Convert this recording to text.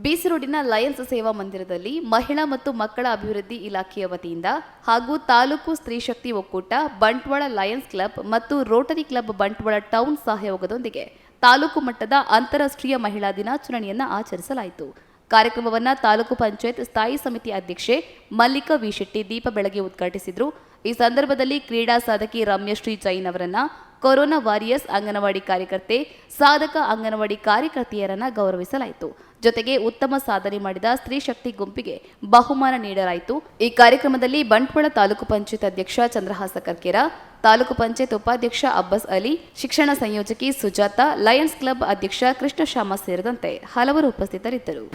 ಬಿಸಿ ರೋಡಿನ ಲಯನ್ಸ್ ಸೇವಾ ಮಂದಿರದಲ್ಲಿ ಮಹಿಳಾ ಮತ್ತು ಮಕ್ಕಳ ಅಭಿವೃದ್ಧಿ ಇಲಾಖೆಯ ವತಿಯಿಂದ ಹಾಗೂ ತಾಲೂಕು ಸ್ತ್ರೀ ಶಕ್ತಿ ಒಕ್ಕೂಟ ಬಂಟ್ವಾಳ ಲಯನ್ಸ್ ಕ್ಲಬ್ ಮತ್ತು ರೋಟರಿ ಕ್ಲಬ್ ಬಂಟ್ವಾಳ ಟೌನ್ ಸಹಯೋಗದೊಂದಿಗೆ ತಾಲೂಕು ಮಟ್ಟದ ಅಂತಾರಾಷ್ಟ್ರೀಯ ಮಹಿಳಾ ದಿನಾಚರಣೆಯನ್ನು ಆಚರಿಸಲಾಯಿತು. ಕಾರ್ಯಕ್ರಮವನ್ನು ತಾಲೂಕು ಪಂಚಾಯತ್ ಸ್ಥಾಯಿ ಸಮಿತಿ ಅಧ್ಯಕ್ಷೆ ಮಲ್ಲಿಕಾ ವಿ ಶೆಟ್ಟಿ ದೀಪ ಬೆಳಗ್ಗೆ ಉದ್ಘಾಟಿಸಿದರು. ಈ ಸಂದರ್ಭದಲ್ಲಿ ಕ್ರೀಡಾ ಸಾಧಕಿ ರಮ್ಯಶ್ರೀ ಜೈನ್ ಅವರನ್ನ, ಕೊರೋನಾ ವಾರಿಯರ್ಸ್ ಅಂಗನವಾಡಿ ಕಾರ್ಯಕರ್ತೆ, ಸಾಧಕ ಅಂಗನವಾಡಿ ಕಾರ್ಯಕರ್ತೆಯರನ್ನ ಗೌರವಿಸಲಾಯಿತು. ಜೊತೆಗೆ ಉತ್ತಮ ಸಾಧನೆ ಮಾಡಿದ ಸ್ತ್ರೀ ಶಕ್ತಿ ಗುಂಪಿಗೆ ಬಹುಮಾನ ನೀಡಲಾಯಿತು. ಈ ಕಾರ್ಯಕ್ರಮದಲ್ಲಿ ಬಂಟ್ವಾಳ ತಾಲೂಕು ಪಂಚಾಯತ್ ಅಧ್ಯಕ್ಷ ಚಂದ್ರಹಾಸ ಕರ್ಕೇರ, ತಾಲೂಕು ಪಂಚಾಯತ್ ಉಪಾಧ್ಯಕ್ಷ ಅಬ್ಬಾಸ್ ಅಲಿ, ಶಿಕ್ಷಣ ಸಂಯೋಜಕಿ ಸುಜಾತ, ಲಯನ್ಸ್ ಕ್ಲಬ್ ಅಧ್ಯಕ್ಷ ಕೃಷ್ಣಶ್ಯಾಮ ಸೇರಿದಂತೆ ಹಲವರು ಉಪಸ್ಥಿತರಿದ್ದರು.